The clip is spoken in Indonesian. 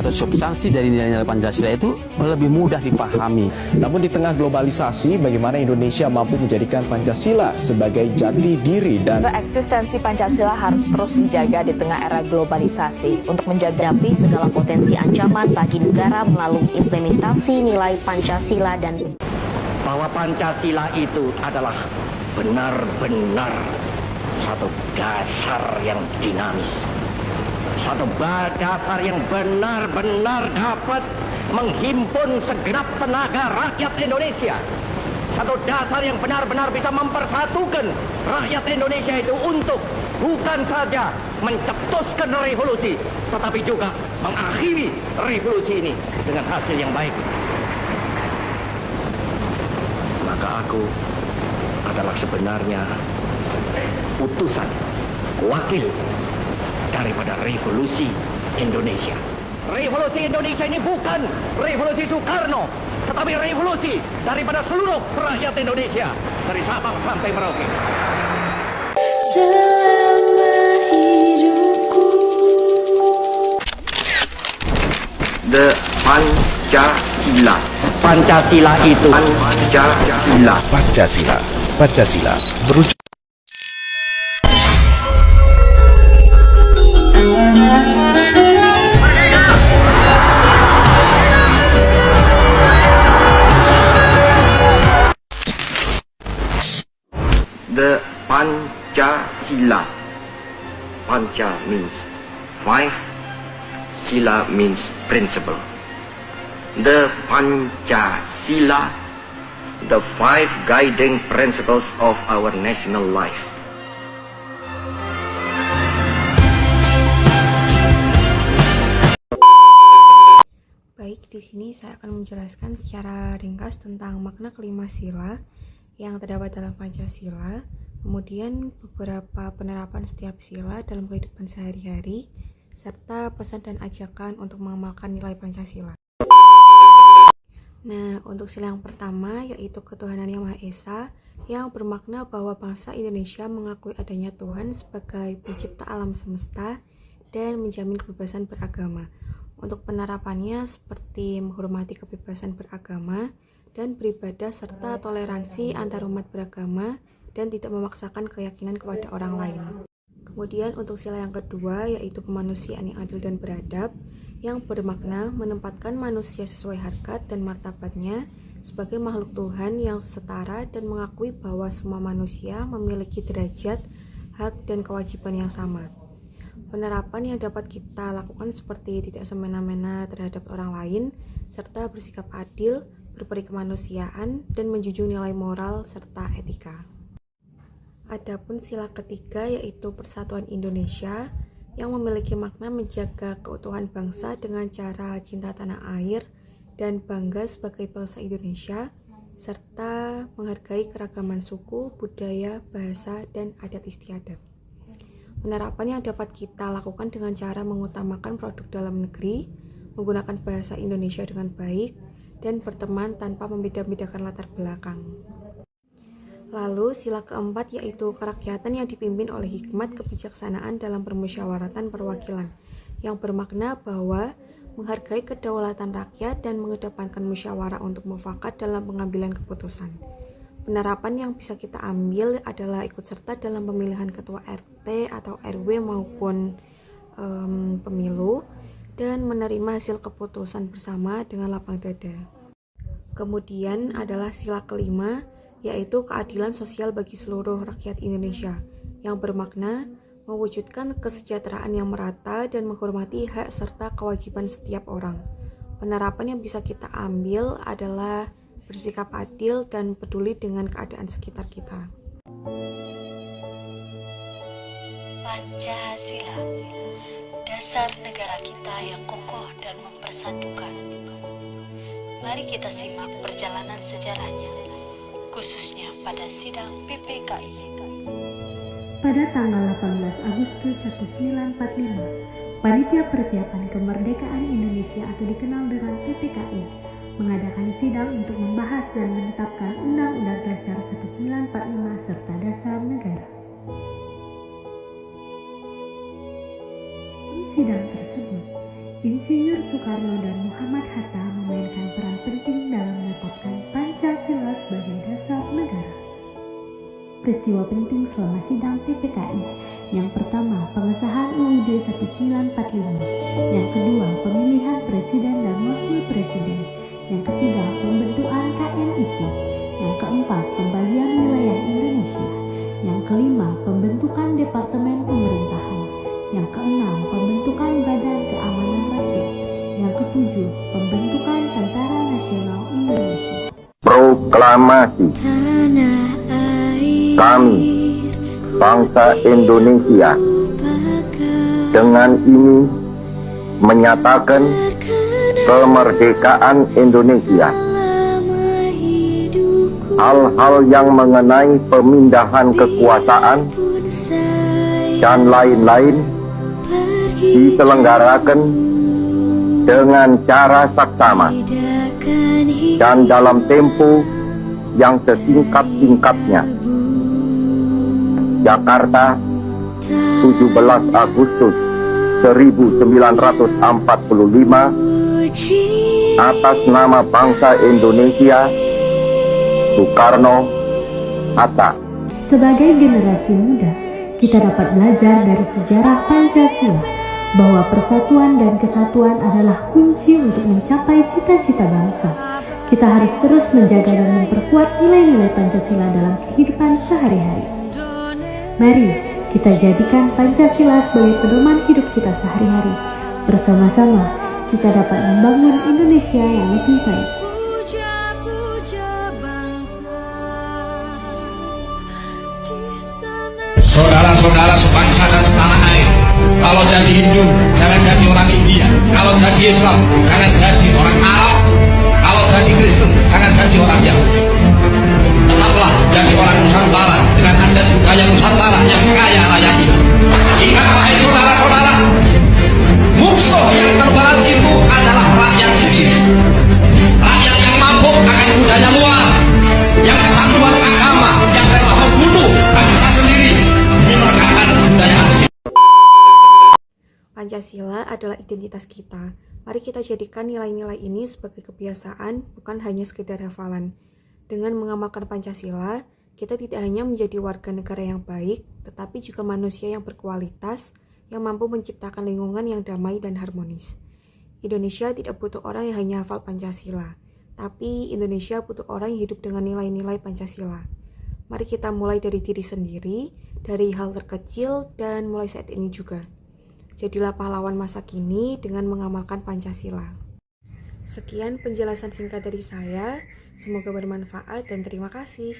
atau substansi dari nilai-nilai Pancasila itu lebih mudah dipahami. Namun di tengah globalisasi, bagaimana Indonesia mampu menjadikan Pancasila sebagai jati diri dan eksistensi Pancasila harus terus dijaga di tengah era globalisasi untuk menghadapi segala potensi ancaman bagi negara melalui implementasi nilai Pancasila dan bahwa Pancasila itu adalah benar-benar satu dasar yang dinamis, satu dasar yang benar-benar dapat menghimpun segenap tenaga rakyat Indonesia, satu dasar yang benar-benar bisa mempersatukan rakyat Indonesia itu untuk bukan saja mencetuskan revolusi, tetapi juga mengakhiri revolusi ini dengan hasil yang baik. Maka aku adalah sebenarnya utusan, wakil daripada revolusi Indonesia. Revolusi Indonesia ini bukan revolusi Soekarno, tetapi revolusi daripada seluruh rakyat Indonesia, dari Sabang sampai Merauke. The Pancasila. Pancasila itu Pancasila. Pancasila berujuk The Pancasila. Panca means five, Sila means principle. The Pancasila, the five guiding principles of our national life. Baik, di sini saya akan menjelaskan secara ringkas tentang makna kelima sila yang terdapat dalam Pancasila, kemudian beberapa penerapan setiap sila dalam kehidupan sehari-hari, serta pesan dan ajakan untuk mengamalkan nilai Pancasila. Nah, untuk sila yang pertama yaitu ketuhanan yang Maha Esa, yang bermakna bahwa bangsa Indonesia mengakui adanya Tuhan sebagai pencipta alam semesta dan menjamin kebebasan beragama. Untuk penerapannya seperti menghormati kebebasan beragama dan beribadah serta toleransi antar umat beragama dan tidak memaksakan keyakinan kepada orang lain. Kemudian untuk sila yang kedua yaitu kemanusiaan yang adil dan beradab, yang bermakna menempatkan manusia sesuai harkat dan martabatnya sebagai makhluk Tuhan yang setara dan mengakui bahwa semua manusia memiliki derajat, hak, dan kewajiban yang sama. Penerapan yang dapat kita lakukan seperti tidak semena-mena terhadap orang lain, serta bersikap adil, berperi kemanusiaan, dan menjunjung nilai moral serta etika. Adapun sila ketiga yaitu persatuan Indonesia, yang memiliki makna menjaga keutuhan bangsa dengan cara cinta tanah air dan bangga sebagai bangsa Indonesia, serta menghargai keragaman suku, budaya, bahasa, dan adat istiadat. Penerapan yang dapat kita lakukan dengan cara mengutamakan produk dalam negeri, menggunakan bahasa Indonesia dengan baik, dan berteman tanpa membeda-bedakan latar belakang. Lalu sila keempat yaitu kerakyatan yang dipimpin oleh hikmat kebijaksanaan dalam permusyawaratan perwakilan, yang bermakna bahwa menghargai kedaulatan rakyat dan mengedepankan musyawarah untuk mufakat dalam pengambilan keputusan. Penerapan yang bisa kita ambil adalah ikut serta dalam pemilihan ketua RT atau RW maupun pemilu, dan menerima hasil keputusan bersama dengan lapang dada. Kemudian adalah sila kelima, yaitu keadilan sosial bagi seluruh rakyat Indonesia, yang bermakna mewujudkan kesejahteraan yang merata dan menghormati hak serta kewajiban setiap orang. Penerapan yang bisa kita ambil adalah bersikap adil dan peduli dengan keadaan sekitar kita. Pancasila, dasar negara kita yang kokoh dan mempersatukan. Mari kita simak perjalanan sejarahnya, khususnya pada sidang PPKI. Pada tanggal 18 Agustus 1945, Panitia Persiapan Kemerdekaan Indonesia atau dikenal dengan PPKI mengadakan sidang untuk membahas dan menetapkan Undang-Undang Dasar 1945 serta Dasar Negara. Di sidang tersebut, Insinyur Presiden Soekarno dan Muhammad Hatta memainkan peran penting dalam menetapkan Pancasila sebagai dasar negara. Peristiwa penting selama sidang PPKI. Yang pertama, pengesahan UUD 1945. Yang kedua, pemilihan presiden dan wakil presiden. Yang ketiga, pembentukan KNIP. Yang keempat, pembagian wilayah Indonesia. Yang kelima, pembentukan departemen pemerintahan. Yang keenam, pembentukan Badan Keamanan Rakyat. Yang ketujuh, pembentukan Tentara Nasional Indonesia. Proklamasi. Kami, bangsa Indonesia, dengan ini menyatakan kemerdekaan Indonesia. Hal-hal yang mengenai pemindahan kekuasaan dan lain-lain diselenggarakan dengan cara saksama dan dalam tempo yang sesingkat-singkatnya. Jakarta, 17 Agustus 1945, atas nama bangsa Indonesia, Soekarno Hatta. Sebagai generasi muda, kita dapat belajar dari sejarah Pancasila bahwa persatuan dan kesatuan adalah kunci untuk mencapai cita-cita bangsa. Kita harus terus menjaga dan memperkuat nilai-nilai Pancasila dalam kehidupan sehari-hari. Mari kita jadikan Pancasila sebagai pedoman hidup kita sehari-hari. Bersama-sama kita dapat membangun Indonesia yang lebih baik. Saudara-saudara sebangsa dan setanah air, kalau jadi Hindu jangan jadi orang India, kalau jadi Islam jangan jadi orang Arab, kalau jadi Kristen jangan jadi orang Yahudi. Tetaplah jadi orang Nusantara dengan adat budaya Nusantara yang kaya raya itu. Ingat wahai saudara-saudara, musuh yang terberat itu adalah rakyat sendiri. Rakyat yang mabuk akan budaya luar, yang kecanduan agama, yang rela membunuh bangsa sendiri. Pancasila adalah identitas kita. Mari kita jadikan nilai-nilai ini sebagai kebiasaan, bukan hanya sekedar hafalan. Dengan mengamalkan Pancasila, kita tidak hanya menjadi warga negara yang baik, tetapi juga manusia yang berkualitas, yang mampu menciptakan lingkungan yang damai dan harmonis. Indonesia tidak butuh orang yang hanya hafal Pancasila, tapi Indonesia butuh orang yang hidup dengan nilai-nilai Pancasila. Mari kita mulai dari diri sendiri, dari hal terkecil, dan mulai saat ini juga. Jadilah pahlawan masa kini dengan mengamalkan Pancasila. Sekian penjelasan singkat dari saya, semoga bermanfaat dan terima kasih.